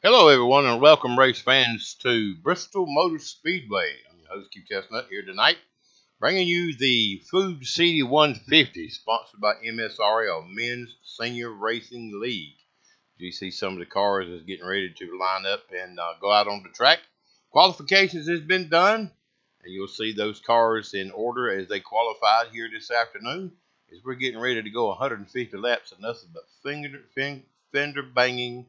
Hello, everyone, and welcome, race fans, to Bristol Motor Speedway. I'm your host, Keith Chestnut, here tonight, bringing you the Food City 150, sponsored by MSRL, Men's Senior Racing League. You see some of the cars is getting ready to line up and go out on the track. Qualifications has been done, and you'll see those cars in order as they qualified here this afternoon, as we're getting ready to go 150 laps of nothing but fender banging,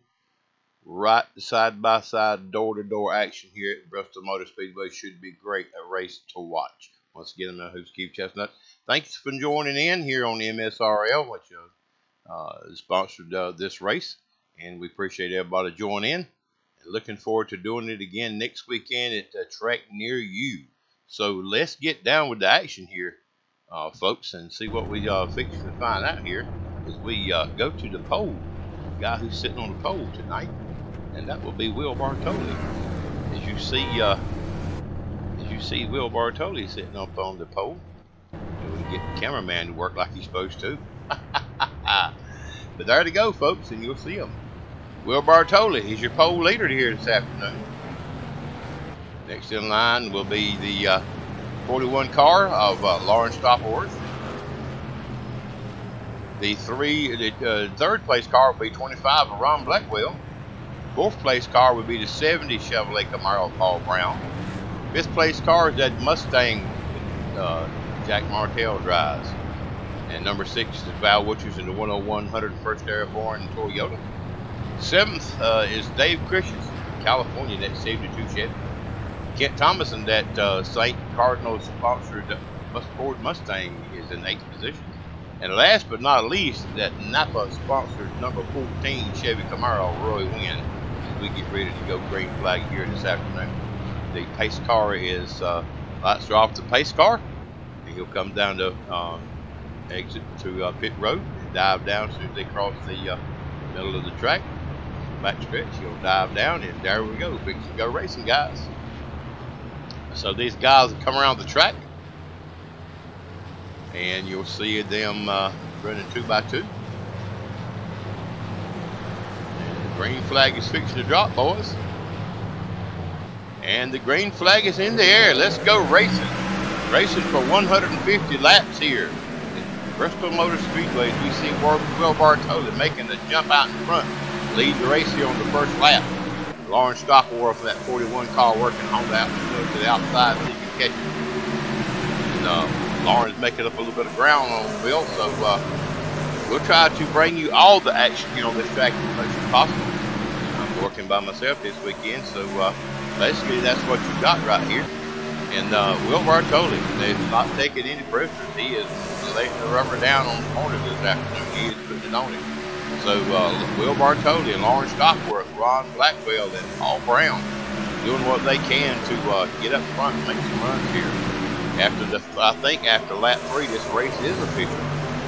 right side by side, door to door action here at Bristol Motor Speedway. Should be great, a race to watch. Once again, I'm your host, Keith Chestnut. Thanks for joining in here on the MSRL, which sponsored this race, and we appreciate everybody joining in. And looking forward to doing it again next weekend at a track near you. So let's get down with the action here, folks, and see what we fixing to find out here as we go to the pole. The guy who's sitting on the pole tonight, and that will be Will Bartoli. As you see Will Bartoli sitting up on the pole. And we can get the cameraman to work like he's supposed to. But there to go, folks, and you'll see him. Will Bartoli, he's your pole leader here this afternoon. Next in line will be the 41 car of Lawrence Stopworth. The third place car will be 25 of Ron Blackwell. Fourth place car would be the 70 Chevrolet Camaro Paul Brown. Fifth place car is that Mustang Jack Martell drives. And number 6 is Val Witchers in the 101 101st Airborne Toyota. Seventh is Dave Christensen, California, that 72 Chevy. Kent Thomas in that St. Cardinals sponsored Ford Mustang is in 8th position. And last but not least, that Napa sponsored number 14 Chevy Camaro Roy Wynn. We get ready to go green flag here this afternoon. The pace car is lights are off the pace car, and he'll come down to exit to pit road and dive down as soon as they cross the middle of the track. Back stretch, he'll dive down, and there we go. Fixing to go racing, guys. So these guys will come around the track, and you'll see them running 2x2. Green flag is fixing to drop, boys. And the green flag is in the air. Let's go racing. Racing for 150 laps here at Bristol Motor Speedway. We see Will Bartoli making the jump out in front. Lead the race here on the first lap. Lawrence Stopworth from that 41 car working on that to the outside so he can catch it. And Lawrence making up a little bit of ground on Will, so we'll try to bring you all the action here on this track as much as possible. I'm working by myself this weekend, so basically that's what you got right here. And Will Bartoli is not taking any prisoners. He is laying the rubber down on the corner this afternoon. He is putting it on him. So Will Bartoli and Lawrence Stopworth, Ron Blackwell, and Paul Brown doing what they can to get up front and make some runs here. I think after lap 3, this race is official.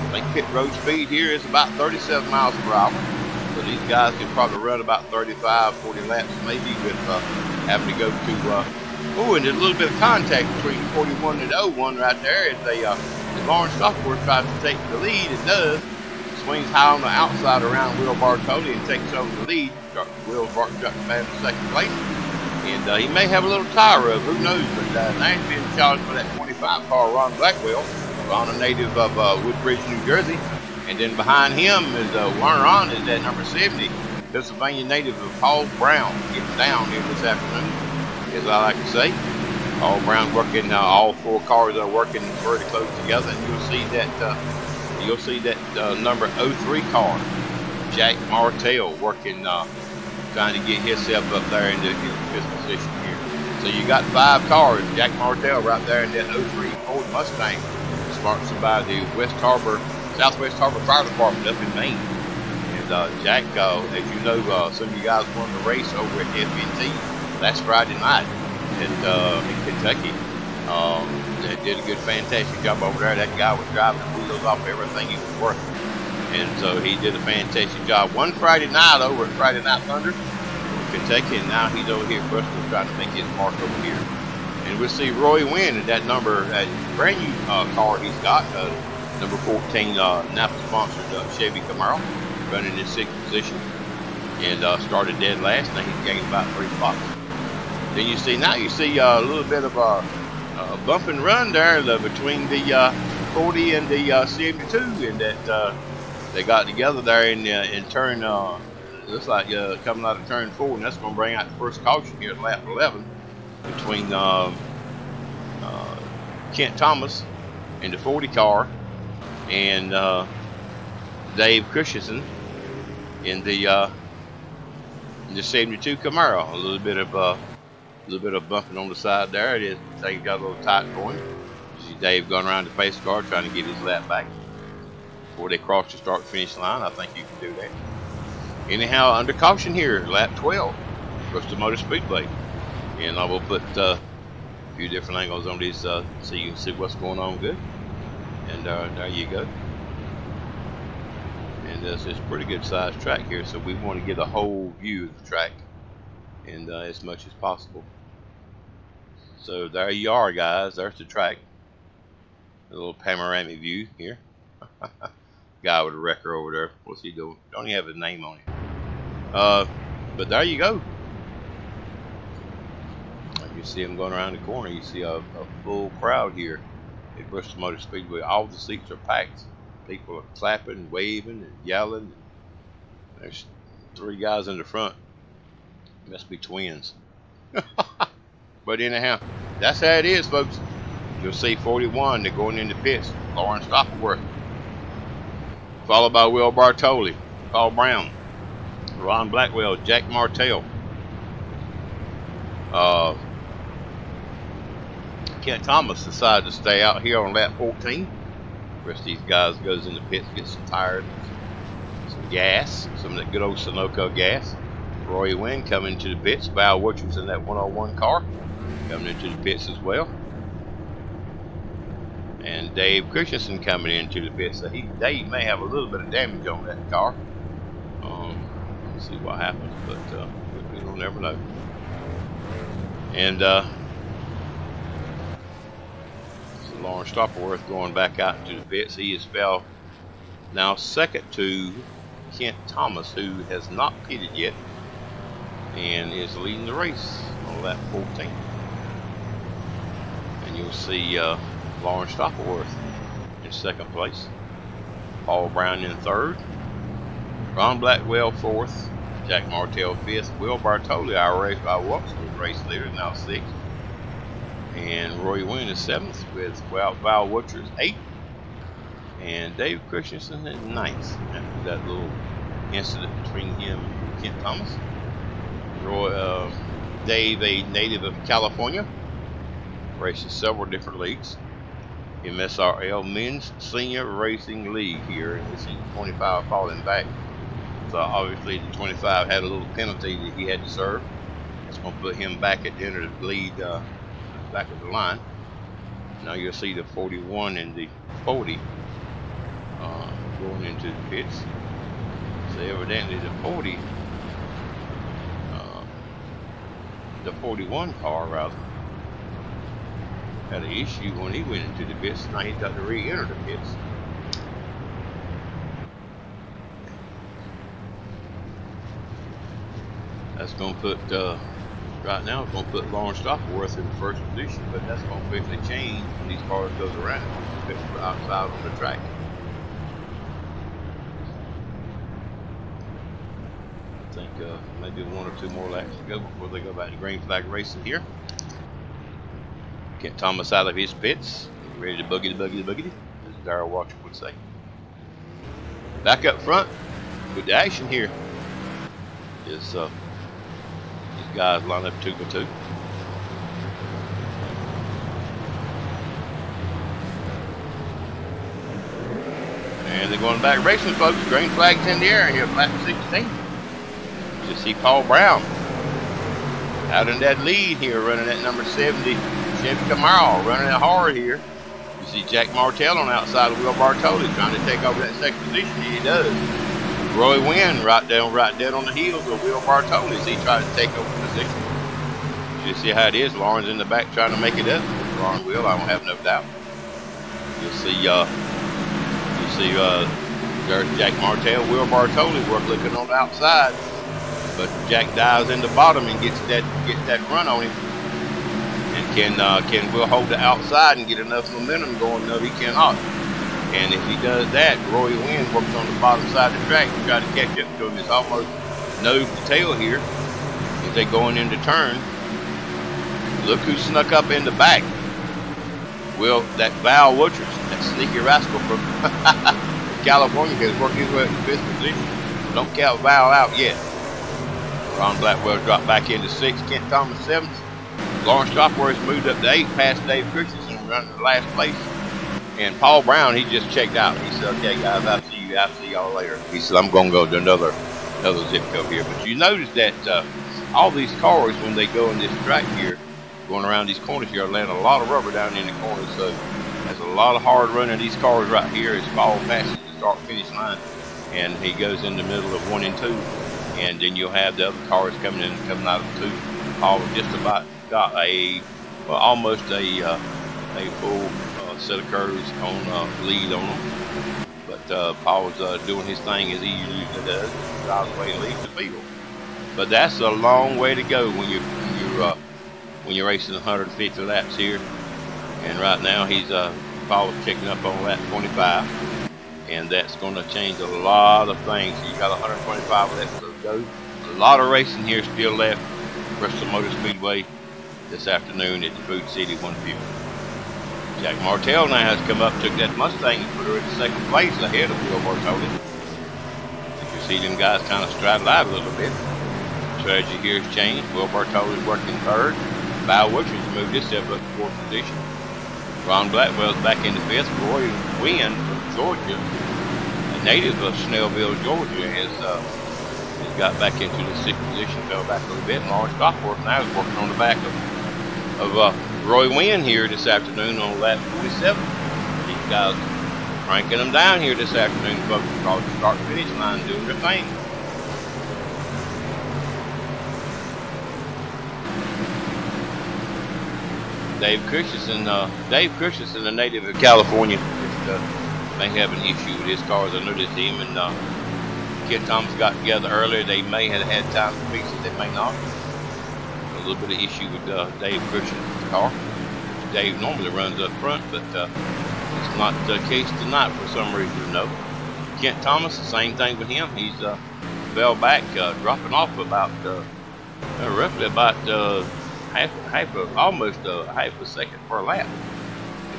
I think pit road speed here is about 37 miles per hour. So these guys can probably run about 35, 40 laps maybe with having to go to, and there's a little bit of contact between 41 and 01 right there as Lawrence Stopworth tries to take the lead. It does. Swings high on the outside around Will Bartoli and takes over the lead. Will Bartoli drops back in second place. And he may have a little tire rub, who knows, but now he's being challenged for that 25 car Ron Blackwell. Ron, a native of Woodbridge, New Jersey. And then behind him is Ron is that number 70, Pennsylvania native of Paul Brown. Getting down here this afternoon, as I like to say. Paul Brown working, all 4 cars are working very close together, and you'll see that number 03 car, Jack Martell, working, trying to get himself up there into his position here. So you got 5 cars, Jack Martell right there in that 03 Ford Mustang, sponsored by the Southwest Harbor Fire Department up in Maine. And Jack, as you know, some of you guys won the race over at FNT last Friday night in Kentucky. They did a good, fantastic job over there. That guy was driving the wheels off everything he was working. And so he did a fantastic job. One Friday night over at Friday Night Thunder in Kentucky, and now he's over here at Bristol trying to make his mark over here. And we'll see Roy Wynn in that brand new car he's got, number 14 Napa sponsored Chevy Camaro, running in 6th position. and started dead last. Now he's gained about 3 spots. Then you see a little bit of a bump and run there between the 40 and the 72, and that they got together there in turn. Looks like coming out of turn 4, and that's going to bring out the first caution here at lap 11 between Kent Thomas in the 40 car and Dave Christensen in the 72 Camaro. A little bit of bumping on the side there. It is. Things got a little tight for him. You see Dave going around the pace car trying to get his lap back before they cross the start-finish line. I think you can do that. Anyhow, under caution here, lap 12, Bristol Motor Speedway, and I will put a few different angles on these so you can see what's going on good. And there you go. And this is a pretty good sized track here, so we want to get a whole view of the track, and as much as possible. So there you are, guys. There's the track. A little panoramic view here. Guy with a wrecker over there. What's he doing? Don't even have his name on it. But there you go. You see him going around the corner. You see a full crowd here at Bristol Motor Speedway. All the seats are packed. People are clapping, waving, and yelling. There's 3 guys in the front. Must be twins. But anyhow, that's how it is, folks. You'll see 41. They're going into pits. Lauren Stoppleworth, followed by Will Bartoli, Paul Brown, Ron Blackwell, Jack Martell, Kent Thomas decided to stay out here on lap 14. The rest of these guys goes in the pits, gets some tires, some gas, some of that good old Sunoco gas. Roy Wynn coming into the pits. Val Woodruff's in that 101 car, coming into the pits as well. And Dave Christensen coming into the pits. So Dave may have a little bit of damage on that car. Let's see what happens, but we'll never know. And Lawrence Stoppleworth going back out into the pits. He has fell now second to Kent Thomas, who has not pitted yet and is leading the race on lap 14. And you'll see Lawrence Stoppleworth in second place, Paul Brown in third, Ron Blackwell fourth, Jack Martell fifth, Will Bartoli, our Watson race leader, now sixth, and Roy Wynn is seventh, with Val Woodruff eighth, and Dave Christensen at ninth after that little incident between him and Kent Thomas. Dave, a native of California, races several different leagues. MSRL Men's Senior Racing League here, and this is 25 falling back. So obviously the 25 had a little penalty that he had to serve. It's going to put him back at the end of the lead, back of the line. Now you'll see the 41 and the 40 going into the pits. So evidently the 41 car rather had an issue when he went into the pits. Now he's got to re-enter the pits. That's going to put, right now it's going to put Lawrence Stoppleworth in the first position, but that's going to quickly change when these cars goes around. Outside on the track. I think maybe 1 or 2 more laps to go before they go back to green flag racing here. Kent Thomas out of his pits, ready to boogie, as Darrell Walker would say. Back up front with the action here is these guys line up 2 by 2. And they're going back racing, folks. Green flag's in the air here, lap 16. You see Paul Brown out in that lead here, running that number 70 Chevy Camaro, running it hard here. You see Jack Martell on the outside of Will Bartoli trying to take over that second position. He does. Roy Wynn right dead on the heels of Will Bartoli as he tries to take over the position. You see how it is. Lauren's in the back trying to make it up. Lauren will, I don't have no doubt. You'll see there's Jack Martell, Will Bartoli looking on the outside. But Jack dives in the bottom and gets that run on him, and can Will hold the outside and get enough momentum going? No, he cannot. And if he does that, Roy Wynn works on the bottom side of the track to try to catch up to him. It's almost nose to tail here as they going into turn. Look who snuck up in the back. Well, that Val Woodruff, that sneaky rascal from California, has worked his way up to 5th position. Don't count Val out yet. Ron Blackwell dropped back into 6th. Kent Thomas 7th. Lawrence Stopworth moved up to 8th, past Dave Christensen, running the last place. And Paul Brown, he just checked out. He said, "Okay, guys, I'll see y'all later." He said, "I'm gonna go to another zip code here." But you notice that all these cars, when they go in this track here, going around these corners here, land a lot of rubber down in the corners. So there's a lot of hard running these cars right here as Paul passes the start finish line, and he goes in the middle of 1 and 2, and then you'll have the other cars coming out of 2. Paul just about got almost a full set of curves on lead on them, but Paul was doing his thing as he usually does, drives away and leads the field. But that's a long way to go when you're racing 150 laps here. And right now he's Paul's checking up on lap 25, and that's going to change a lot of things. So you got 125 laps to go. A lot of racing here still left. Bristol Motor Speedway this afternoon at the Food City 150. Jack Martell now has come up, took that Mustang and put her in 2nd place ahead of Will Bartoli. You can see them guys kind of straddle out a little bit. Strategy here has changed. Will Bartoli's working 3rd. Val Woodruff moved himself up to 4th position. Ron Blackwell's back into 5th. Roy Wynn from Georgia, a native of Snellville, Georgia, has got back into the 6th position, fell back a little bit. And Lawrence Stopworth now is working on the back of Roy Wynn here this afternoon on lap 47. These guys cranking them down here this afternoon, folks, across the start finish line doing their thing. Dave Christensen, a native of California, may have an issue with his cars. I noticed him and Kent Thomas got together earlier. They may have had time to fix it, they may not. A little bit of issue with Dave Christensen's car. Dave normally runs up front, but it's not the case tonight for some reason. No. Kent Thomas, the same thing with him. He's fell back, dropping off about roughly about almost half a second per lap.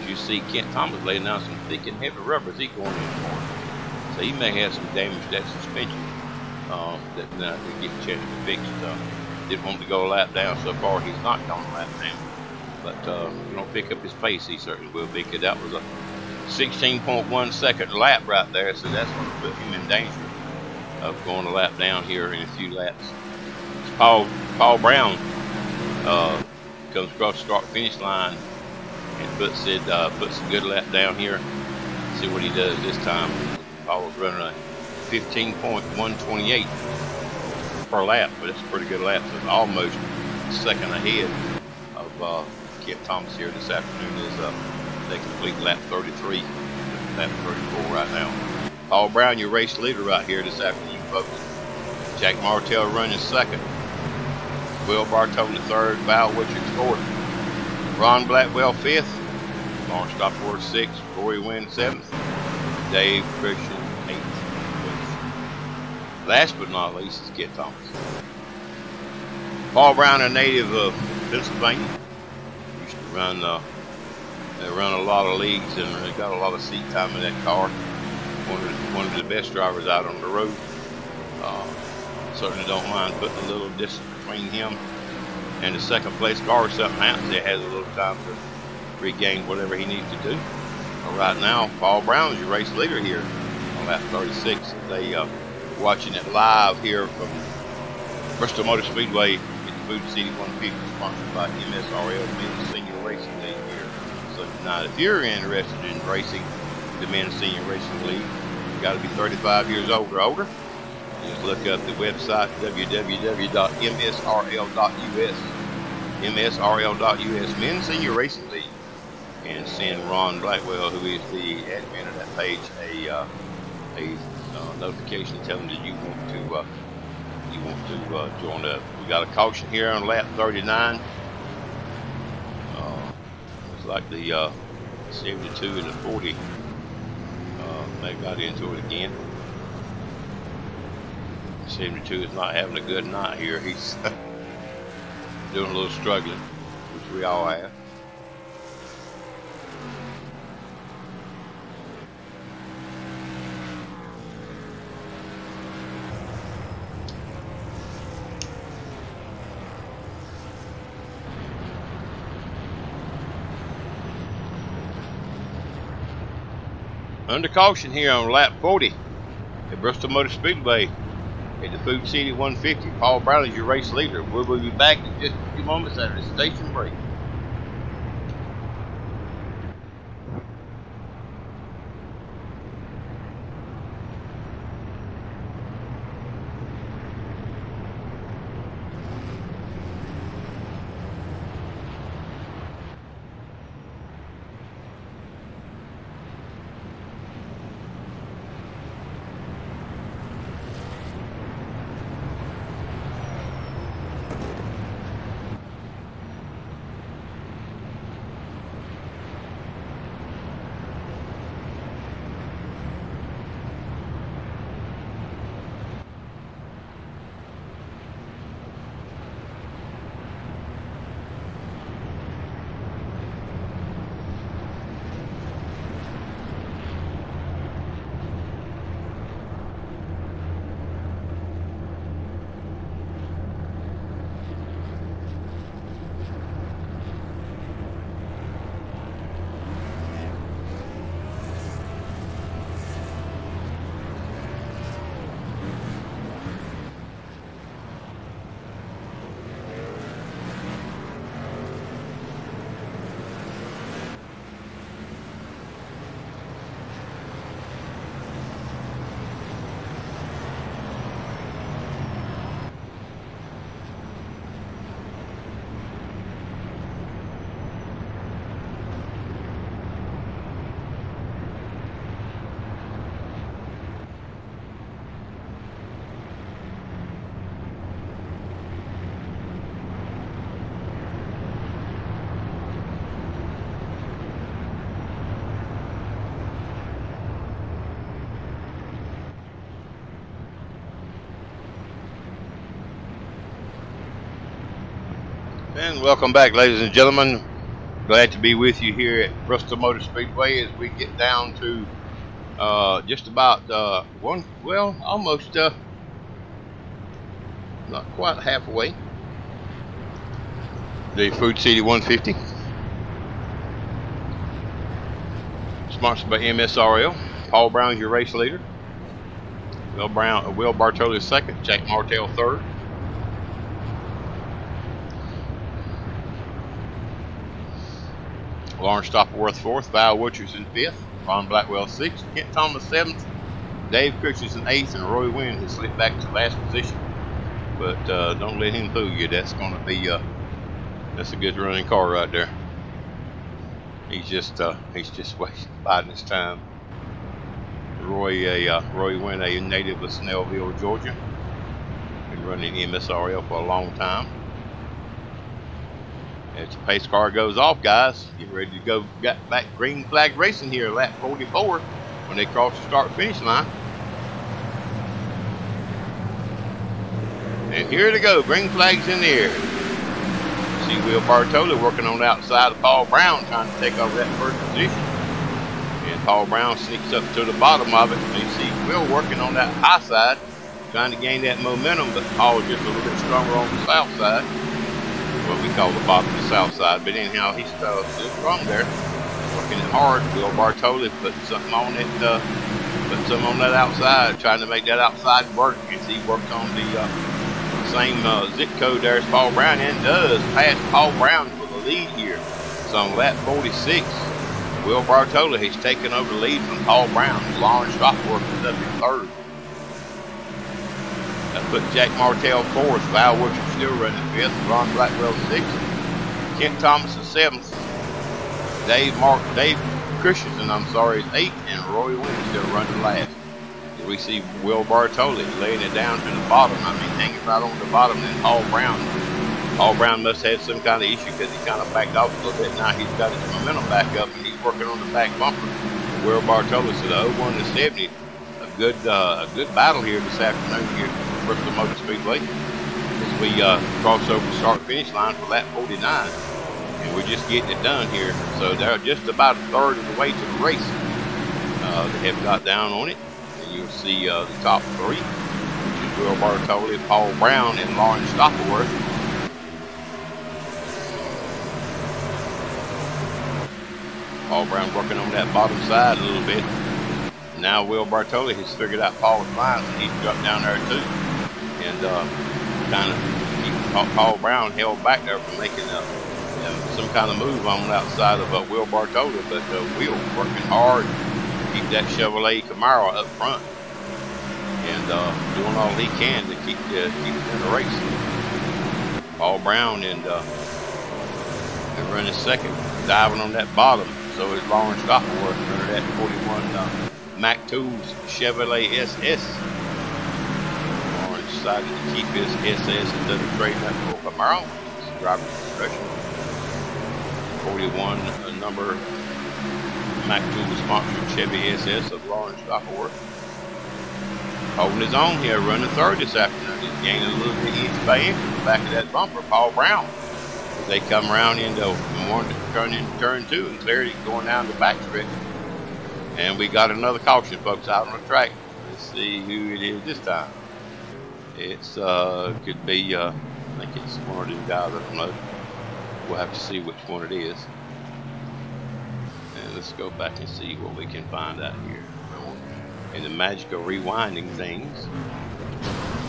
As you see, Kent Thomas laying down some thick and heavy rubber as he going in the corner. So he may have some damage to that suspension that now to get checked and fixed. Didn't want to go a lap down. So far he's not gone a lap down, but you don't pick up his pace, he certainly will be, because that was a 16.1 second lap right there, so that's going to put him in danger of going a lap down here in a few laps. Paul Brown comes across the start finish line and puts a good lap down here. See what he does this time. Paul was running a 15.128 per lap, but it's a pretty good lap. So it's almost a second ahead of Kent Thomas here this afternoon as they complete lap 33, lap 34 right now. Paul Brown, your race leader right here this afternoon, folks. Jack Martell running 2nd. Will Bartoli 3rd. Val Woodruff 4th. Ron Blackwell 5th. Lawrence Stopworth 6th. Roy Wynn 7th. Dave Christian 8th. Last but not least is Kent Thomas. Paul Brown, a native of Pennsylvania, used to run they run a lot of leagues and they got a lot of seat time in that car. One of the best drivers out on the road. Certainly don't mind putting a little distance between him and the 2nd place car. If something happens, he has a little time to regain whatever he needs to do. But right now, Paul Brown is your race leader here on lap 36. They watching it live here from Bristol Motor Speedway at the Food City 150, sponsored by MSRL Men's Senior Racing League here. So now, if you're interested in racing the Men's Senior Racing League, you got to be 35 years old or older. Just look up the website www.msrl.us. MSRL.us, Men's Senior Racing League, and send Ron Blackwell, who is the admin of that page, a notification telling that you he wants to join up. We got a caution here on lap 39. Looks like the 72 and the 40 they got into it again. 72 is not having a good night here. He's doing a little struggling, which we all have. Under caution here on lap 40 at Bristol Motor Speedway at the Food City 150. Paul Brown is your race leader. We'll be back in just a few moments after the station break. And welcome back, ladies and gentlemen. Glad to be with you here at Bristol Motor Speedway as we get down to just about almost not quite halfway. The Food City 150, sponsored by MSRL. Paul Brown is your race leader. Will Bartoli second. Jack Martell third. Lawrence Stopperworth fourth, Val Witcherson fifth, Ron Blackwell sixth, Kent Thomas seventh, Dave Christensen eighth, and Roy Wynn has slipped back to last position. But don't let him fool you. That's going to be that's a good running car right there. He's just biding his time. Roy Wynn, a native of Snellville, Georgia, been running MSRL for a long time. As the pace car goes off, guys, get ready to go. Got back green flag racing here, lap 44, when they cross the start-finish line. And here to go, green flags in the air. See Will Bartoli working on the outside of Paul Brown, trying to take over that first position. And Paul Brown sneaks up to the bottom of it. And you see Will working on that high side, trying to gain that momentum, but Paul just a little bit stronger on the south side. What we call the bottom of the south side, but anyhow, he's still strong there, working it hard. Will Bartoli putting something on it, putting something on that outside, trying to make that outside work. You see, he works on the same zip code there as Paul Brown, and does pass Paul Brown for the lead here. So on lap 46, Will Bartoli has taken over the lead from Paul Brown. Lawrence Stopperworth is up in third. That put Jack Martell fourth, Val Witcher still running fifth, Ron Blackwell sixth, Kent Thomas is seventh, Dave Christensen, is eighth, and Roy Wynn still running last. we see Will Bartoli laying it down to the bottom. I mean, hanging right on the bottom. And Paul Brown must have had some kind of issue because he kind of backed off a little bit. Now he's got his momentum back up and he's working on the back bumper. Will Bartoli, so the 01 to 70, a good battle here this afternoon here at Bristol Motor Speedway as we cross over the start-finish line for lap 49. And we're just getting it done here. So they're just about a third of the way to the race. They have got down on it. And you'll see the top three, which is Will Bartoli, Paul Brown, and Lawrence Stoppleworth. Paul Brown working on that bottom side a little bit. Now Will Bartoli has figured out Paul's lines and he's dropped down there too. And kind of keep Paul Brown held back there from making some kind of move on the outside of Will Bartoli. But Will working hard to keep that Chevrolet Camaro up front. And doing all he can to keep it in the race. Paul Brown and running second, diving on that bottom. So is Lawrence Stoppleworth under that 41 Mac Tools Chevrolet SS. Lawrence decided to keep his SS instead of trading that for Camaro. It's driver's discretion. 41 number Mac Tools sponsored Chevy SS of Lawrence Stoppleworth. Holding his own here, running third this afternoon. He's gaining a little bit inch by inch in the back of that bumper, Paul Brown. They come around into one to turn into turn two and cleared it going down the back stretch. And we got another caution, folks, out on the track. Let's see who it is this time. It's could be I think it's one of these guys, I don't know. We'll have to see which one it is. And let's go back and see what we can find out here. In the magical rewinding things.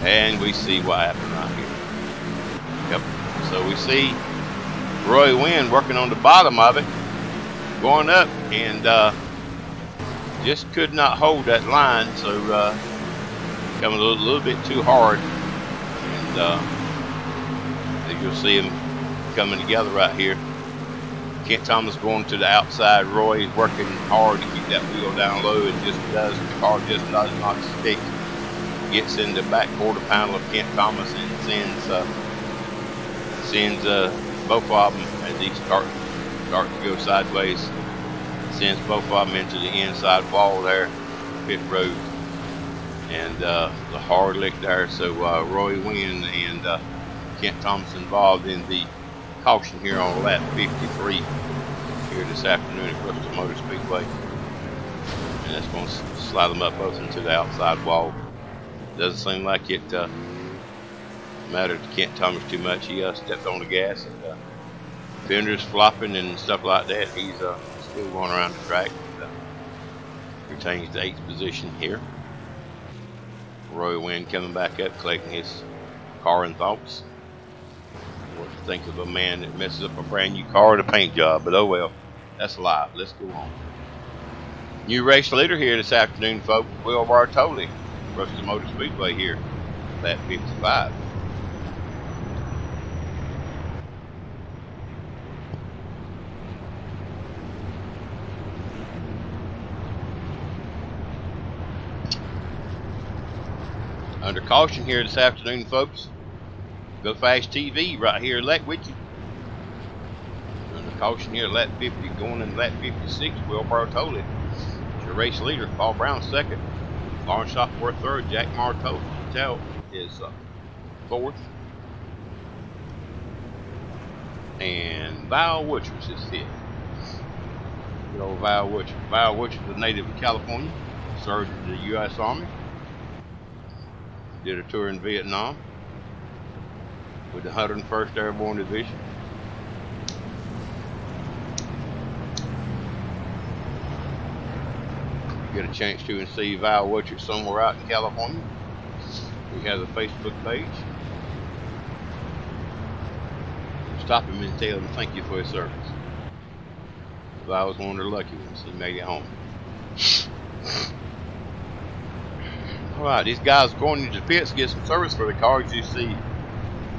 And we see what happened right here. Yep. So we see Roy Wynn working on the bottom of it, going up, and just could not hold that line, so coming a little bit too hard. And you'll see them coming together right here. Kent Thomas going to the outside. Roy is working hard to keep that wheel down low. It just does. The car just does not stick. Gets in the back quarter panel of Kent Thomas and sends both of them as he start to go sideways. Sends both of them into the inside wall there, pit road, and the hard lick there. So Roy Wynn and Kent Thomas involved in the caution here on lap 53 here this afternoon at Bristol Motor Speedway, and that's going to slide them up both into the outside wall. Doesn't seem like it mattered to Kent Thomas too much. He stepped on the gas and fenders flopping and stuff like that. He's still going around the track and retains the 8th position here. Roy Wynn coming back up, collecting his car and thoughts. What to think of a man that messes up a brand new car at a paint job, but oh well, that's live. Let's go on. New race leader here this afternoon, folks. Will Bartoli, Bristol Motor Speedway here, lap 55. Under caution here this afternoon, folks. GoFasTV right here, lap with you. Under caution here, lap 50, going in lap 56. Will Bartoli is your race leader. Paul Brown second. Lawrence Stoppleworth third. Jack Martel is fourth. And Val Woodruff is fifth. Good old Val Woodruff. Val Woodruff was a native of California. Served in the U.S. Army. Did a tour in Vietnam with the 101st Airborne Division. Get a chance to and see Val Woodruff somewhere out in California. We have a Facebook page. Stop him and tell him thank you for his service. Val was one of the lucky ones. He made it home. Alright, these guys going into the pits to get some service for the cars. You see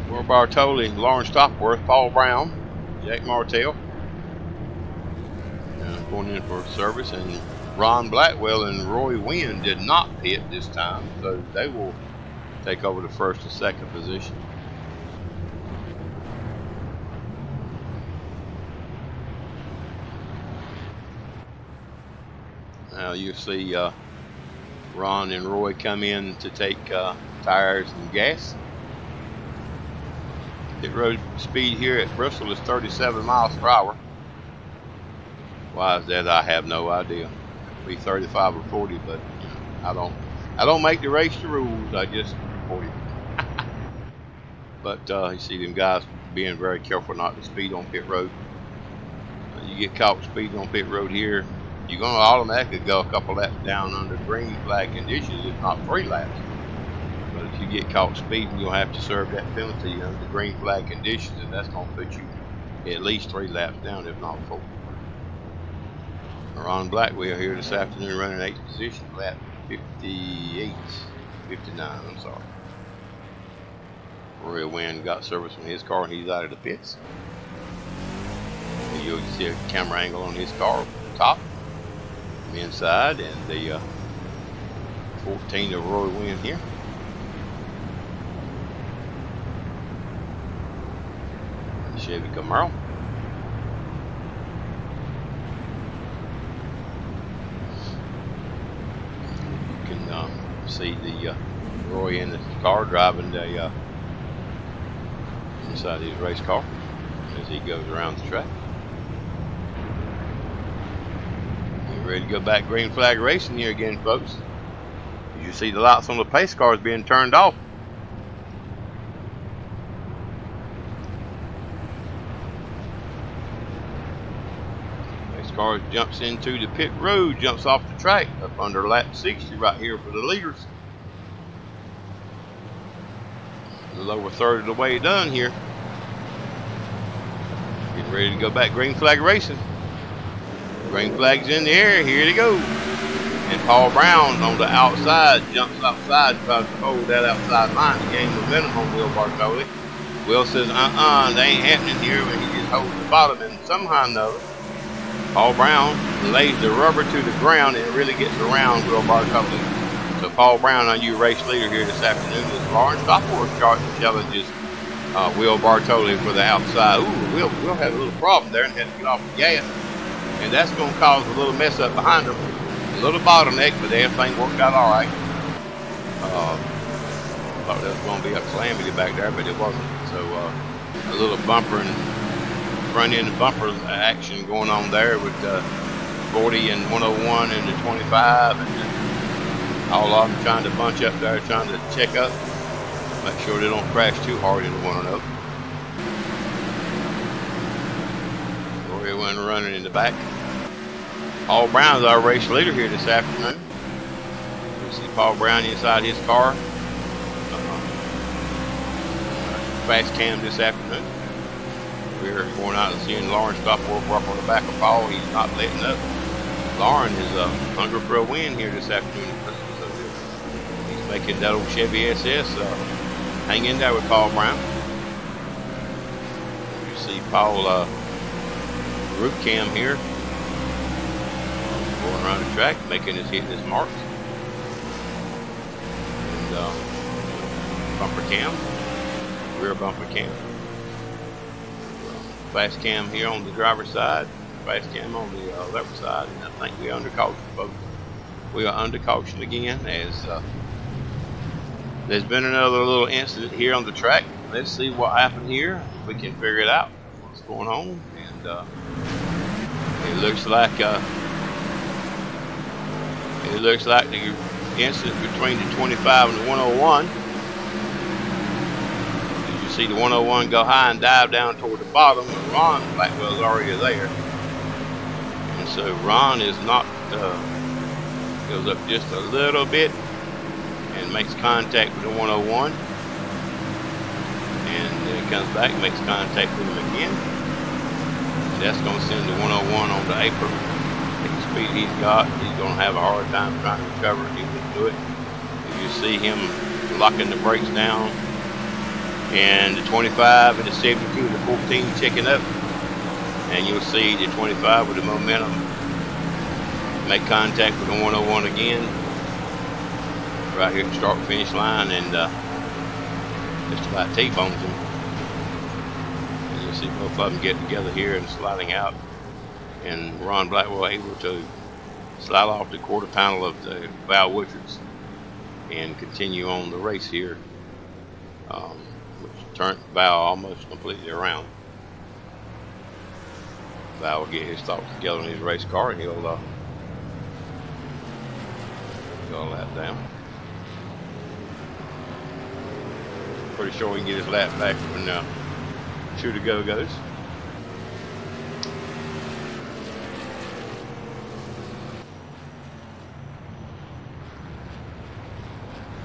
Will Bartoli, Lawrence Stoppleworth, Paul Brown, Jack Martel going in for service, and Ron Blackwell and Roy Wynn did not pit this time, so they will take over the first and second position. Now you see Ron and Roy come in to take tires and gas. Pit road speed here at Bristol is 37 miles per hour. Why is that? I have no idea. It could be 35 or 40, but you know, I don't make the race the rules. I just report it. But you see them guys being very careful not to speed on pit road. You get caught speeding on pit road here, you're going to automatically go a couple laps down under green flag conditions, if not 3 laps. But if you get caught speeding, you'll have to serve that penalty under green flag conditions, and that's going to put you at least 3 laps down, if not 4. Ron Blackwell here this afternoon running 8th position, lap 59, I'm sorry. Roy Wynn got service from his car and he's out of the pits. And you'll see a camera angle on his car from the top, from inside, and the 14 of Roy Wynn here. Chevy Camaro. You can see the Roy in the car driving the inside his race car as he goes around the track. We're ready to go back green flag racing here again, folks. As you see the lights on the pace cars being turned off. Pace car jumps into the pit road, jumps off the track up under lap 60 right here for the leaders. A little over 1/3 of the way done here. Getting ready to go back green flag racing. Green flag's in the air, here they go. And Paul Brown on the outside jumps outside, tries to hold that outside line to gain momentum on Will Bartoli. Will says, they ain't happening here, but he just holds the bottom, and somehow or another, Paul Brown lays the rubber to the ground and really gets around Will Bartoli. So Paul Brown, our new race leader here this afternoon, is Lawrence Stopworth challenges Will Bartoli for the outside. Ooh, Will had a little problem there and had to get off the gas, and that's going to cause a little mess up behind him. A little bottleneck, but everything worked out all right. Thought there was going to be a calamity back there, but it wasn't. So a little bumper and front end bumper action going on there with 40 and 101 and the 25, and all of them trying to bunch up there, trying to check up, make sure they don't crash too hard into one another. Roy Wynn running in the back. Paul Brown's our race leader here this afternoon. You see Paul Brown inside his car. Fast cam this afternoon. We're going out and seeing Lawrence Stopworth work on the back of Paul. He's not letting up. Lauren is hungry for a win here this afternoon. He's making that old Chevy SS hang in there with Paul Brown. You see Paul roof cam here. Going around the track, making his hit his marks. And bumper cam, rear bumper cam. Fast cam here on the driver's side, fast cam on the left side, and I think we're under caution, folks. We are under caution again as there's been another little incident here on the track. Let's see what happened here. If we can figure it out, what's going on. And it looks like the incident between the 25 and the 101. As you see the 101 go high and dive down toward the bottom, and Ron Blackwell's already there. And so Ron is not, goes up just a little bit and makes contact with the 101. And then comes back and makes contact with him again. And that's going to send the 101 on the apron. The speed he's got, he's going to have a hard time trying to recover it. He can do it. You see him locking the brakes down, and the 25 and the 72 and the 14 checking up, and you'll see the 25 with the momentum make contact with the 101 again, right here at the start-finish line, and just about T-bones him. And you'll see both of them get together here and sliding out, and Ron Blackwell able to slide off the quarter panel of the Val Woodwards and continue on the race here, which turned Val almost completely around. Val will get his thoughts together in his race car, and he'll go a lap down. Pretty sure he can get his lap back when Shooter Go goes.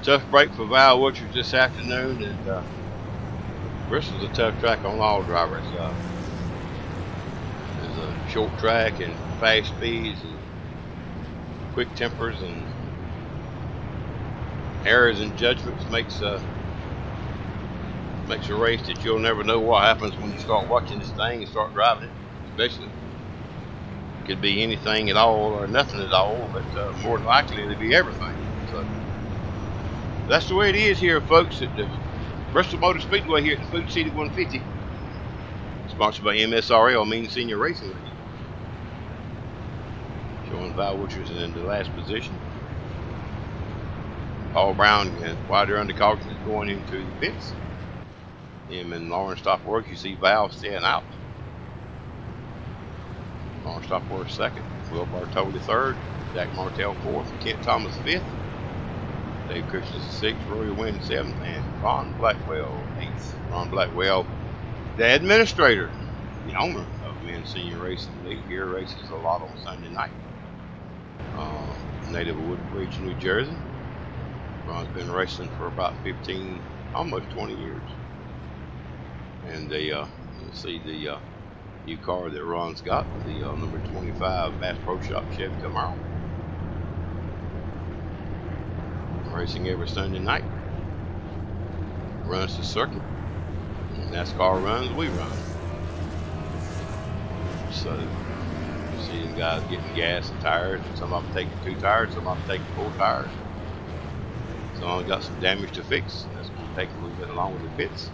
Tough break for Val Woodwards this afternoon, and Bristol's a tough track on all drivers. There's a short track and fast speeds and quick tempers, and errors in judgments makes a race that you'll never know what happens when you start watching this thing and start driving it. Especially, it could be anything at all or nothing at all, but more than likely it'll be everything. So that's the way it is here, folks, at the Bristol Motor Speedway here at the Food City 150. Sponsored by MSRL, Mean Senior Racing League. Showing Val Woodwards in the last position. Paul Brown and wider undercaution is going into the pits. Him and Lawrence Stopworth, you see Val staying out. Lawrence Stopworth second, Will Bartoli third, Jack Martell fourth, Kent Thomas fifth, Dave Christensen sixth, Rory Wynn seventh, and Ron Blackwell eighth. Ron Blackwell, the administrator, the owner of Men's Senior Racing League, here races a lot on Sunday night. Native of Woodbridge, New Jersey. Ron's been racing for about 15, almost 20 years. And you'll see the new car that Ron's got, the number 25 Bass Pro Shop Chevy Camaro. Racing every Sunday night. Runs the circuit. NASCAR runs, we run. So you see them guys getting gas and tires. Some of them taking 2 tires, some of them taking 4 tires. Some of them got some damage to fix. That's going to take a little bit longer to fix.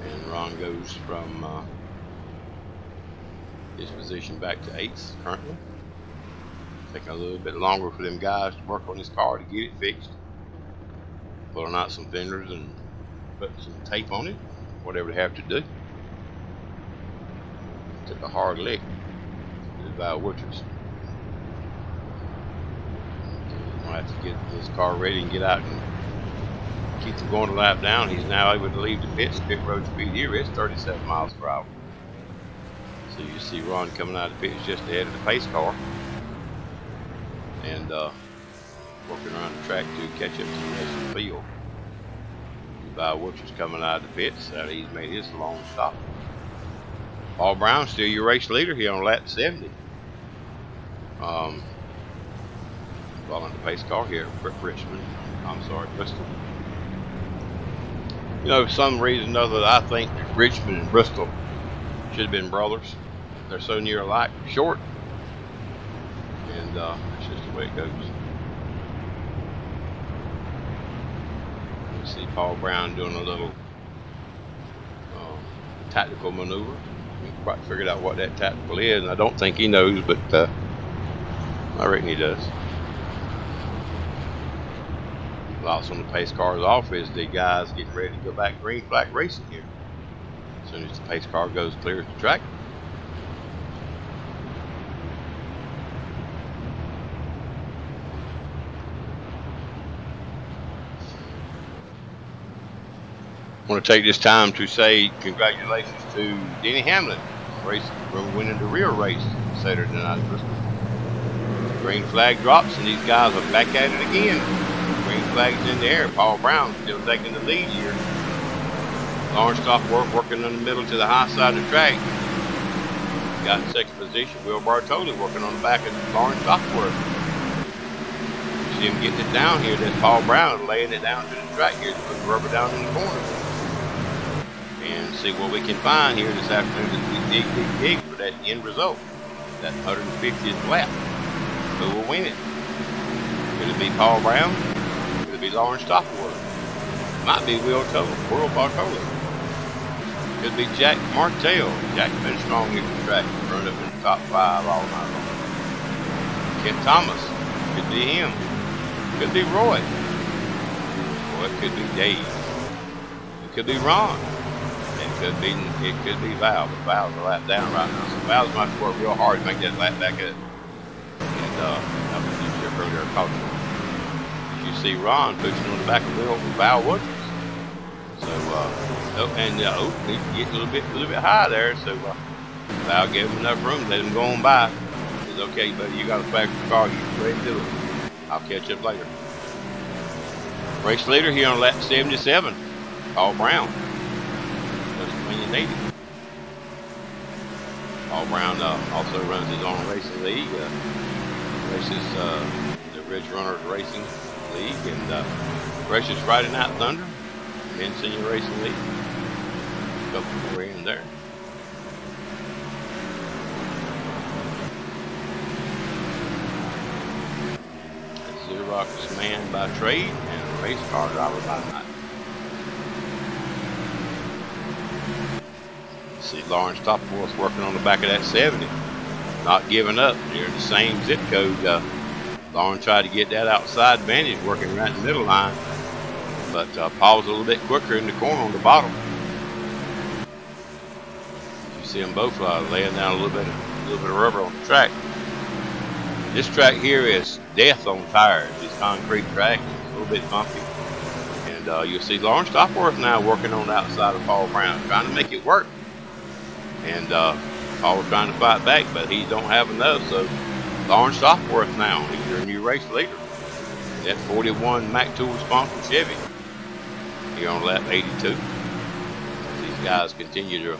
And Ron goes from his position back to 8th currently. Taking a little bit longer for them guys to work on his car to get it fixed. Pulling out some fenders and putting some tape on it, whatever they have to do. Took a hard lick to Val Woodwards. We'll have to get this car ready and get out and keep him going a lap down. He's now able to leave the pits. Pit road speed here is 37 miles per hour. So you see Ron coming out of the pits just ahead of the pace car, and working around the track to catch up to the rest of the field. Val Woodwards coming out of the pits. He's made his long stop. Paul Brown still your race leader here on lap 70. Following the pace car here at Bristol. You know, for some reason or other, I think Richmond and Bristol should have been brothers. They're so near alike, short, and that's just the way it goes. You see Paul Brown doing a little tactical maneuver. We haven't quite figured out what that tactical is, and I don't think he knows, but I reckon he does. Lots on the pace cars off as the guys get ready to go back green flag racing here. As soon as the pace car goes clear of the track. I want to take this time to say congratulations to Denny Hamlin, for winning the rear race Saturday night at Bristol. Green flag drops and these guys are back at it again. Green flag's in the air. Paul Brown still taking the lead here. Lawrence Stopworth working in the middle to the high side of the track. Got in second position. Will Bartoli working on the back of Lawrence Stopworth. See him getting it down here. That's Paul Brown laying it down to the track here to put the rubber down in the corner. And see what we can find here this afternoon as we dig for that end result. That 150th lap. Who will win it? Could it be Paul Brown? Could it be Lawrence Stopworth? Might be Will Bartoli. Could be Jack Martell. Jack's been strong here at the track. Run up in the top 5 all night long. Kent Thomas. Could be him. Could be Roy. Or it could be Dave. It could be Ron. It could be Val, but Val's a lap down right now. So Val's going to have to work real hard to make that lap back up. And that was just earlier caution. You see Ron pushing on the back of Val Woodruff. So he's getting a little bit high there. So Val gave him enough room to let him go on by. He says, "Okay, buddy, you got a faster car. You can ready to do it. I'll catch up later." Race leader here on lap 77, Paul Brown. When you need it. Paul Brown also runs his own racing league, races the Ridge Runners Racing League, and races Friday Night Thunder, and Senior Racing League. A couple more in there. Xerox man by trade and race car driver by night. See Lawrence Stopworth working on the back of that 70, not giving up. They're in the same zip code. Lawrence tried to get that outside advantage, working right in the middle line, but Paul's a little bit quicker in the corner on the bottom. You see them both laying down a little bit of rubber on the track. This track here is death on tires. It's concrete track. It's a little bit bumpy, and you'll see Lawrence Stopworth now working on the outside of Paul Brown, trying to make it work. And Paul was trying to fight back, but he don't have enough. So Lawrence Stopworth now, he's your new race leader. That 41 Mac Tool sponsored Chevy here on lap 82. These guys continue to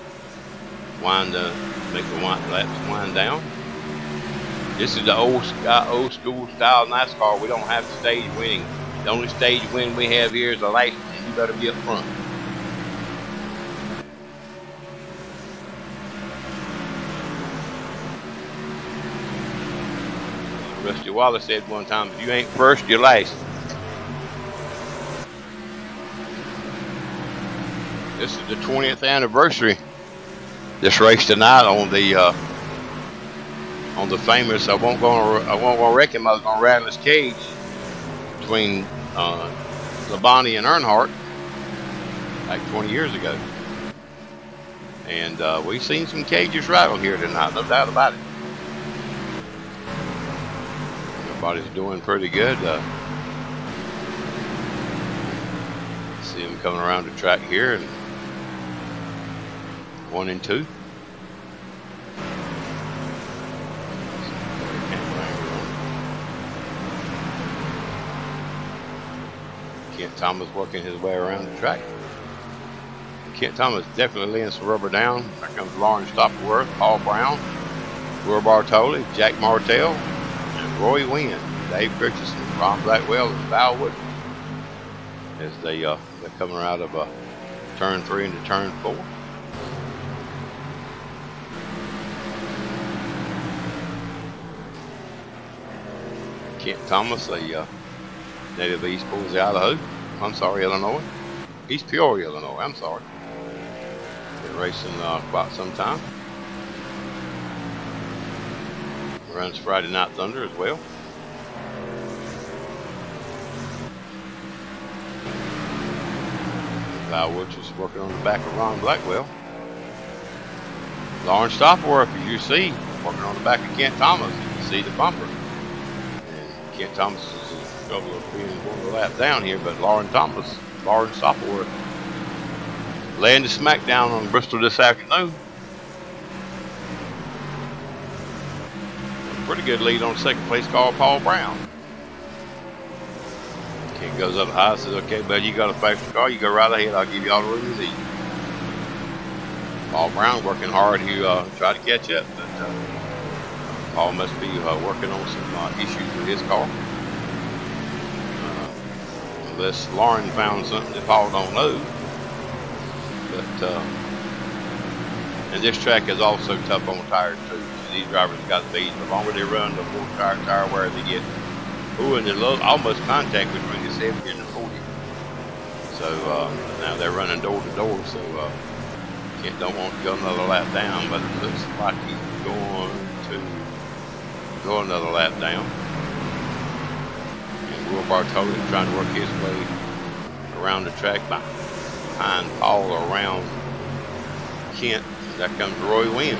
make the laps wind down. This is the old school style NASCAR. We don't have stage winning. The only stage win we have here is a light, and you better be up front. Rusty Wallace said one time, "If you ain't first, you're last." This is the 20th anniversary. This race tonight on the famous. I won't go wreck him. I was gonna rattle his cage between Labonte and Earnhardt like 20 years ago, and we've seen some cages rattle here tonight, no doubt about it. Everybody's doing pretty good. See them coming around the track here, and 1 and 2. Kent Thomas working his way around the track. Kent Thomas definitely laying some rubber down. There comes Lawrence Stopworth, Paul Brown, Will Bartoli, Jack Martell, Roy Wynn, Dave Richardson, Ron Blackwell, and Val Woodruff as they're coming out of turn 3 into turn 4. Kent Thomas, a native of East Boise, Idaho. I'm sorry, Illinois. East Peoria, Illinois. I'm sorry. Been racing quite some time. Runs Friday Night Thunder as well. Val Woodruff is working on the back of Ron Blackwell. Lawrence Stopworth, as you see, working on the back of Kent Thomas. You can see the bumper. And Kent Thomas is in trouble of being going to lap down here, but Lawrence Stopworth laying the smackdown on Bristol this afternoon. Pretty good lead on second place car, Paul Brown. Kent goes up high, says, "Okay, buddy, you got a faster car. You go right ahead. I'll give you all the room you need." Paul Brown working hard to try to catch up, but Paul must be working on some issues with his car. Unless Lauren found something that Paul don't know. But and this track is also tough on tires too. these drivers got speed. The longer they run, the more tire wear they get. Ooh, and there's almost contact between the 70 and the 40. So now they're running door to door, so don't want to go another lap down, but it looks like he's going to go another lap down. And Will Bartoli trying to work his way around the track behind Paul, around Kent. There comes Roy Wynn.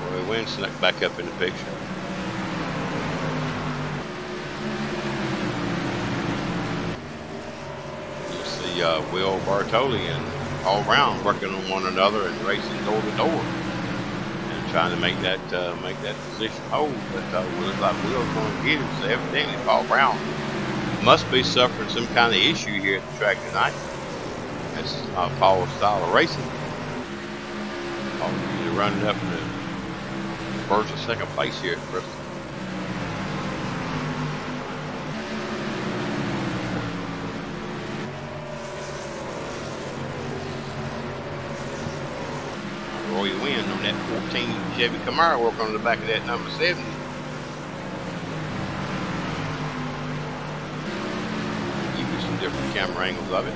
Roy Wynn snuck back up in the picture. You see Will Bartoli and Paul Brown working on one another and racing door to door and trying to make that position hold. But it looks like Will's going to get him. So evidently Paul Brown must be suffering some kind of issue here at the track tonight. That's not Paul's style of racing. Paul's usually running up in the first or second place here at Bristol. Roy Wynn on that 14 Chevy Camaro working on the back of that number 70. Give you some different camera angles of it.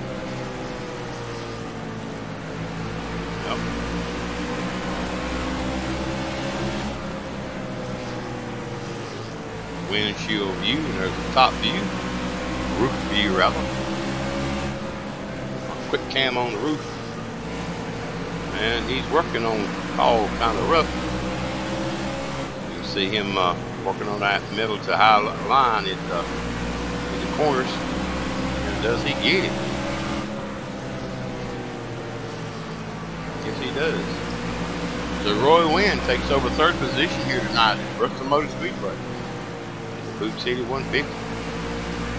Yep. Windshield view, and there's the top view, roof view rather. Quick cam on the roof. And he's working on Paul kind of rough. You can see him working on that middle to high line in the corners. And does he get it? Yes, he does. So Roy Wynn takes over third position here tonight at Bristol Motor Speedway. The Boot City 150.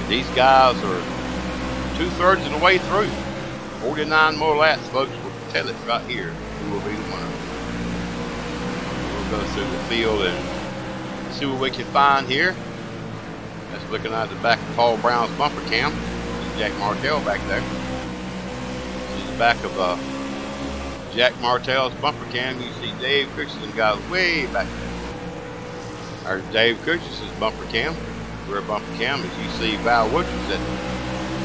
And these guys are 2/3 of the way through. 49 more laps, folks. Tell it right here who will be the winner. We'll go through the field and see what we can find here. That's looking at the back of Paul Brown's bumper cam. See Jack Martell back there. See the back of Jack Martell's bumper cam. You see Dave Christensen got way back there. There's Dave Christensen's bumper cam. Rear bumper cam. As you see Val Woodruff's at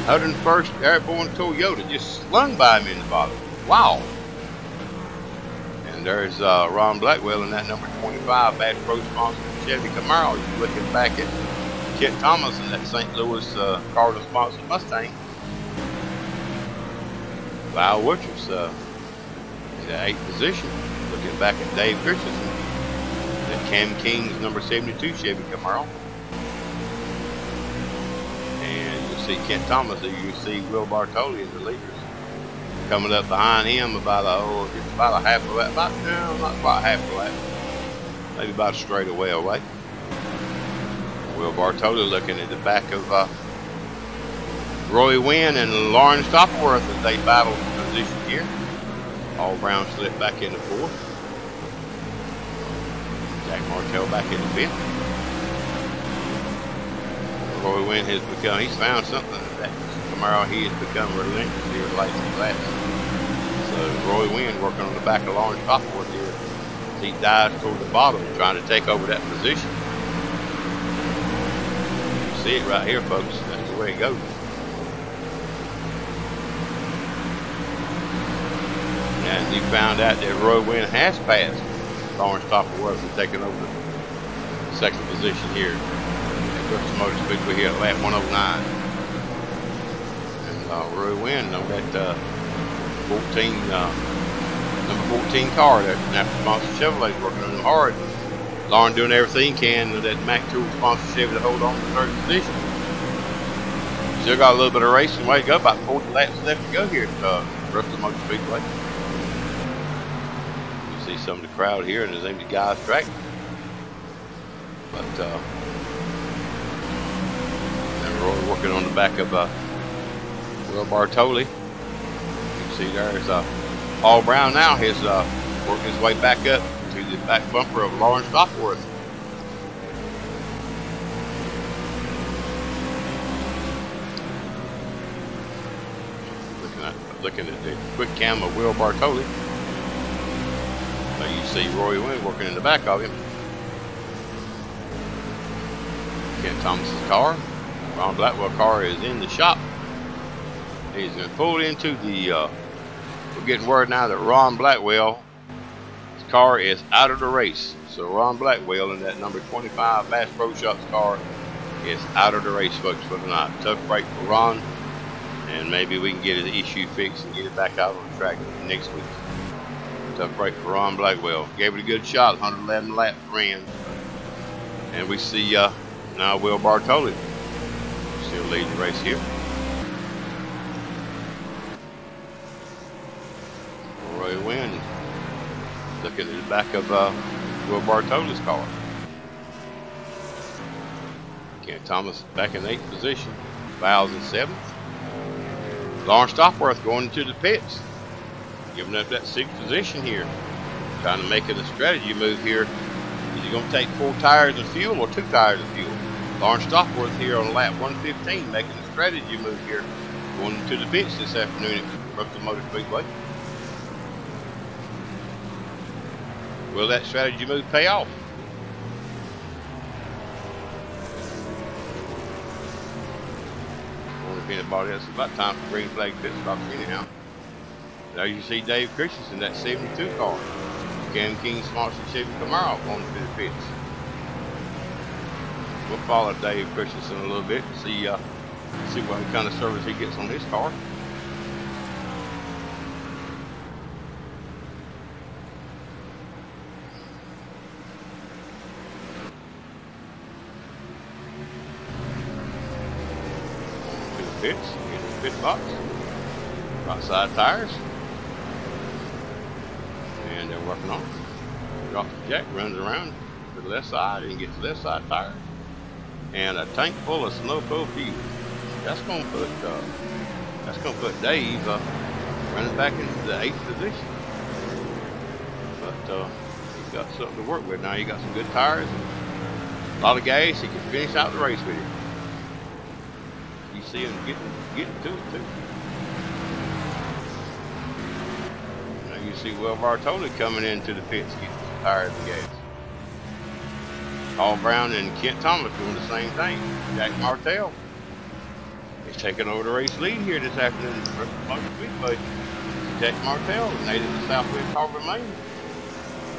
101st Airborne Toyota just slung by him in the bottom. Wow. And there's Ron Blackwell in that number 25 Bass Pro sponsored Chevy Camaro. You're looking back at Kent Thomas in that St. Louis Cardinal sponsored Mustang. Val Woodruff's in the 8th position. Looking back at Dave Christensen. That Cam King's number 72 Chevy Camaro. And you'll see Kent Thomas, you see Will Bartoli in the leaders. Coming up behind him about a half a lap, not quite half a lap, maybe about a straightaway away. Will Bartoli looking at the back of Roy Wynn and Lawrence Stopworth as they battle for position here. Paul Brown slipped back into fourth. Jack Martell back in the fifth. Roy Wynn has become, he's found something that Camaro he has become relentless here lately laps. So Roy Wynn working on the back of Lawrence Stopworth here. He dives toward the bottom trying to take over that position. You see it right here, folks. That's the way it goes. And you found out that Roy Wynn has passed Lawrence Stopworth and taken over the second position here at Bristol Motor Speedway here at lap 109. Roy Wynn on that number 14 car that National Sponsor Chevrolet's working on them hard. Lauren doing everything he can with that Mac Tool Sponsor Chevy to hold on to third position. Still got a little bit of racing way to go, about 40 laps left to go here at Bristol Motor Speedway. You see some of the crowd here and there's empty guys track. But then Roy working on the back of Will Bartoli. You can see there's Paul Brown now is working his way back up to the back bumper of Lawrence Stopworth. Looking at the quick cam of Will Bartoli. So you see Roy Wynn working in the back of him. Kent Thomas's car. Ron Blackwell car is in the shop. He's been pulled into the, we're getting word now that Ron Blackwell's car is out of the race. So Ron Blackwell in that number 25 Bass Pro Shops car is out of the race, folks, for tonight. Tough break for Ron, and maybe we can get his issue fixed and get it back out on the track next week. Tough break for Ron Blackwell. Gave it a good shot, 111 laps ran. And we see now Will Bartoli still leading the race here. Roy Wynn looking at the back of Will Bartoli's car. Kent Thomas back in 8th position. Bowles in 7th. Lawrence Stopworth going into the pits, giving up that 6th position here. Trying to make it a strategy move here. Is he going to take 4 tires of fuel or 2 tires of fuel? Lawrence Stopworth here on lap 115 making a strategy move here. Going into the pits this afternoon at Bristol Motor Speedway. Will that strategy move pay off? Anybody else, it's about time for green flag pit stops anyhow. There you see Dave Christensen, that 72 car. Cam King sponsored Chevy Camaro going to the pits. We'll follow Dave Christensen a little bit and see what kind of service he gets on his car. Pits, get the pit box, right side tires, and they're working on it. Drop the jack, runs around to the left side and gets the left side tire, and a tank full of snow-filled fuel. That's gonna put Dave running back into the 8th position. But he's got something to work with now. He got some good tires and a lot of gas. He can finish out the race with it. You see him getting to it too. Now you see Will Bartoli coming into the pits getting some tires and gas. Paul Brown and Kent Thomas doing the same thing. Jack Martell is taking over the race lead here this afternoon at Bristol Motor Speedway. Jack Martell, native of Southwest Harbor, Maine,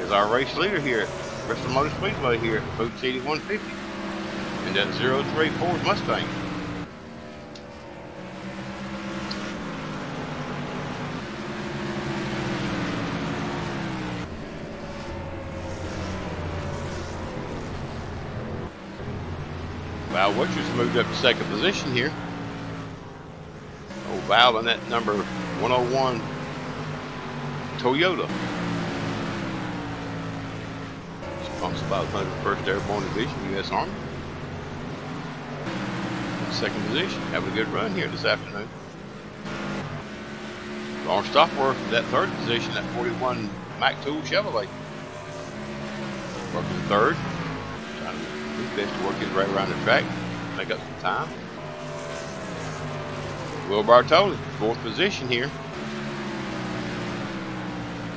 is our race leader here at Bristol Motor Speedway here at Food City 150 in that 03 Ford Mustang. Val Witcher's moved up to 2nd position here. Old Val in that number 101 Toyota. Sponsored by the 101st Airborne Division, U.S. Army. 2nd position, having a good run here this afternoon. Lawrence Stopworth in that 3rd position, that 41 Mac Tool Chevrolet. Working 3rd. Best to work his way around the track, make up some time. Will Bartoli, 4th position here.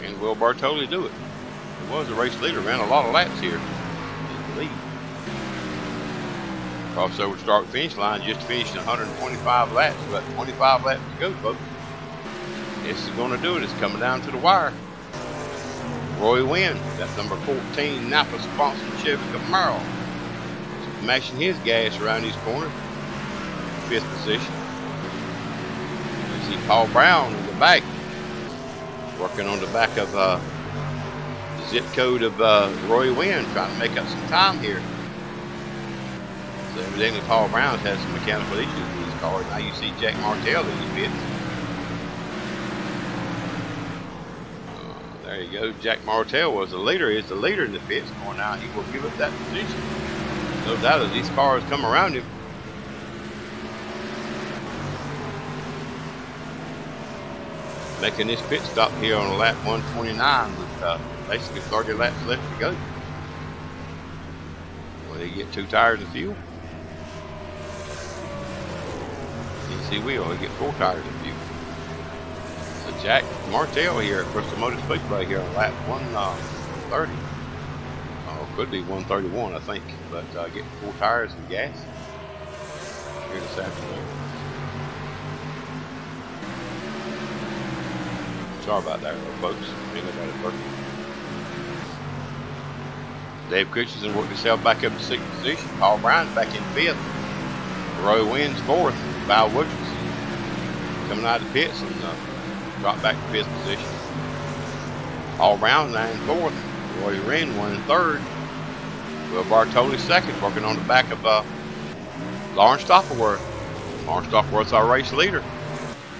And Will Bartoli do it? He was the race leader, ran a lot of laps here in the lead. Crossover start finish line, just finished 125 laps, about 25 laps to go, folks. This is going to do it. It's coming down to the wire. Roy Wynn, that number 14 Napa sponsored Chevy Camaro. Mashing his gas around these corners. 5th position. You see Paul Brown in the back, working on the back of the zip code of Roy Wynn, trying to make up some time here. So evidently Paul Brown's had some mechanical issues with his car. Now you see Jack Martell in the pits. There you go. Jack Martell was the leader. Is the leader in the pits. Going now, he will give up that position. No doubt as these cars come around him. Making this pit stop here on lap 129 with basically 30 laps left to go. Well, they get 2 tires of fuel. You see Will, he get 4 tires of fuel. Jack Martell here at Bristol Motor Speedway here on lap 130. Could be 131, I think. But getting 4 tires and gas here this afternoon. Sorry about that, folks. Ain't nobody perfect. Dave Christensen worked himself back up to 6th position. Paul Brown's back in 5th. Roy Wynn's 4th. Val Wilkinson coming out of the pits and dropped back to 5th position. Paul Brown now in 4th. Roy Wynn won in 3rd. Will Bartoli 2nd, working on the back of Lawrence Stoppleworth. Lawrence Stoppleworth's our race leader.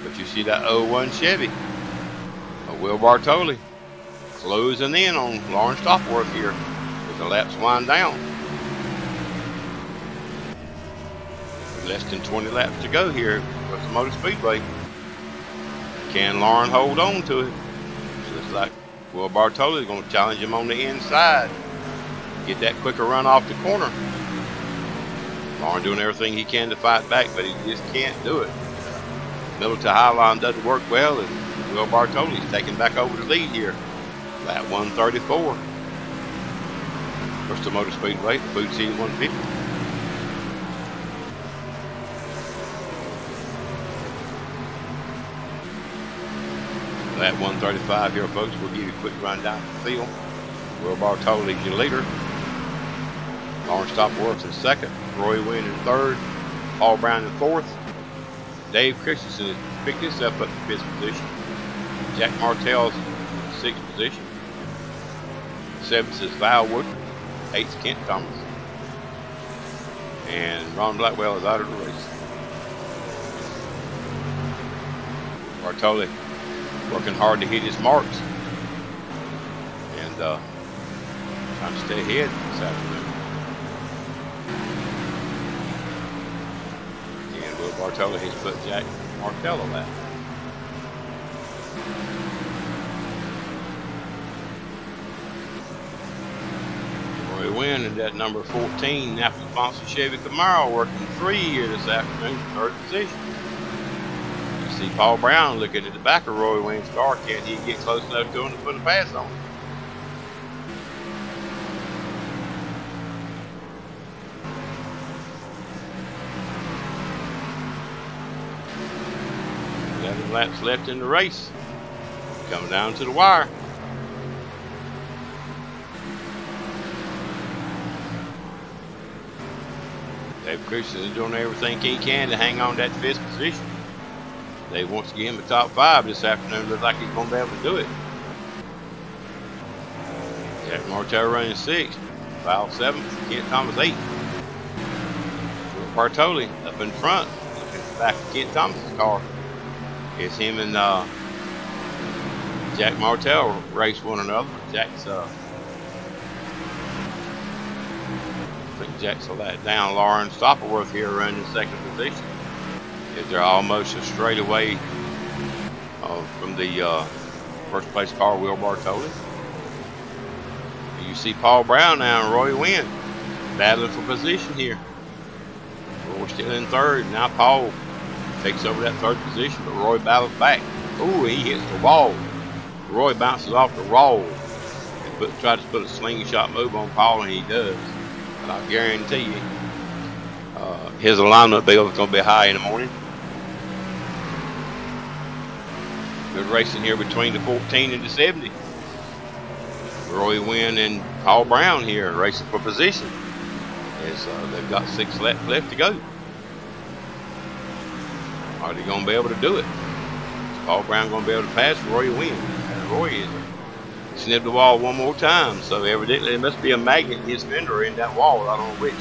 But you see that 01 Chevy. Will Bartoli closing in on Lawrence Stoppleworth here as the laps wind down. Less than 20 laps to go here at Bristol Motor Speedway. Can Lauren hold on to it? So it's like Will Bartoli is going to challenge him on the inside. Get that quicker run off the corner. Lauren doing everything he can to fight back, but he just can't do it. Middle to high line doesn't work well, and Will Bartoli's taking back over the lead here. Lap 134. Bristol Motor Speedway, Food City 150. Lap 135 here, folks. We'll give you a quick rundown of the field. Will Bartoli's your leader. Lawrence Stoppleworth in 2nd. Roy Wynn in 3rd. Paul Brown in 4th. Dave Christensen has picked himself up to 5th position. Jack Martell's in 6th position. 7th is Val Woodford. 8th Kent Thomas. And Ron Blackwell is out of the race. Bartoli working hard to hit his marks. And trying to stay ahead this afternoon. And Will Bartoli has put Jack Martell a lap. Roy Wynn and that number 14 Napa Sponsored Chevy Camaro working 3 here this afternoon, 3rd position. You see Paul Brown looking at the back of Roy Wynn's car. Can't he get close enough to him to put a pass on him? Laps left in the race. Coming down to the wire. Dave Christensen is doing everything he can to hang on to that 5th position. Dave wants to get him a top 5 this afternoon. Looks like he's going to be able to do it. Jack Martell running 6th. Val 7th. Kent Thomas 8th. Bartoli up in front. Looking at the back of Kent Thomas's car. It's him and Jack Martell race one another. Jack's I think Jack's let down Lawrence Stoppleworth here running 2nd position. They're almost a straightaway from the 1st place car, Will Bartoli. You see Paul Brown now and Roy Wynn battling for position here. We're still in 3rd. Now Paul takes over that 3rd position, but Roy battles back. Ooh, he hits the wall. Roy bounces off the wall and tries to put a slingshot move on Paul, and he does. But I guarantee you, his alignment bill is going to be high in the morning. Good racing here between the 14 and the 70. Roy Wynn and Paul Brown here racing for position. As they've got 6 laps left to go. Are they going to be able to do it? Is Paul Brown going to be able to pass Roy Wynn? And Roy is snipped the wall one more time, so evidently there must be a magnet in his fender in that wall. I don't know which.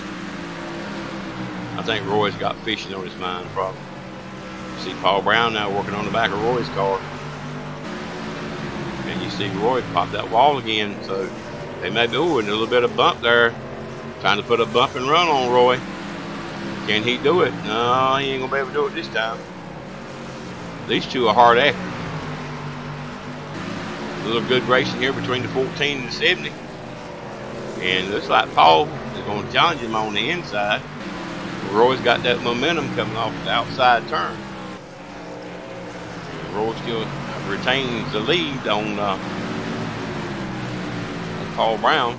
I think Roy's got fishing on his mind, probably. You see Paul Brown now working on the back of Roy's car. And you see Roy pop that wall again, so they may be, ooh, and a little bit of bump there. Trying to put a bump and run on Roy. Can he do it? No, he ain't gonna be able to do it this time. These two are hard after. A little good racing here between the 14 and the 70. And it looks like Paul is going to challenge him on the inside. Roy's got that momentum coming off the outside turn. And Roy's still retains the lead on Paul Brown.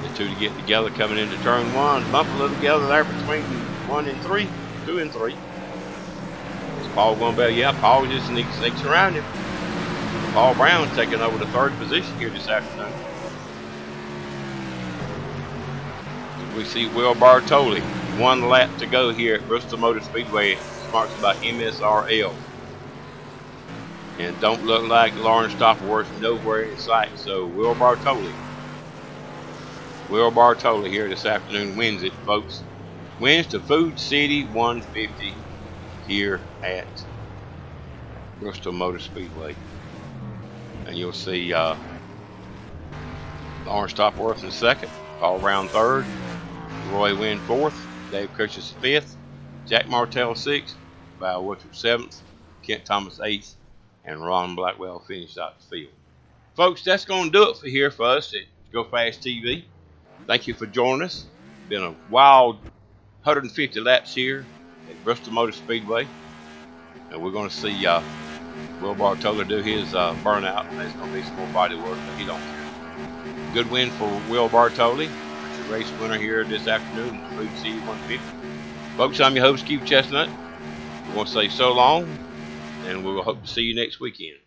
The two to get together coming into turn one. Bump a little together there between 1 and 3, 2 and 3. Is Paul going to be? Yeah, Paul just sneaks around him. Paul Brown taking over the 3rd position here this afternoon. We see Will Bartoli. 1 lap to go here at Bristol Motor Speedway, sponsored by MSRL. And don't look like Lawrence Stopworth nowhere in sight. So Will Bartoli here this afternoon wins it, folks. Wins to Food City 150 here at Bristol Motor Speedway. And you'll see Lawrence Stopworth in 2nd, Paul Brown 3rd, Roy Wynn 4th, Dave Cush's 5th, Jack Martell 6th, Val Woodruff 7th, Kent Thomas 8th, and Ron Blackwell finished out the field. Folks, that's going to do it for us at GoFasTV. Thank you for joining us. It's been a wild 150 laps here at Bristol Motor Speedway. And we're going to see Will Bartoli do his burnout. And there's going to be some more body work, but he don't care. Good win for Will Bartoli. The race winner here this afternoon at Food City 150. Folks, I'm your host, Keith Chestnut. We want to say so long, and we'll hope to see you next weekend.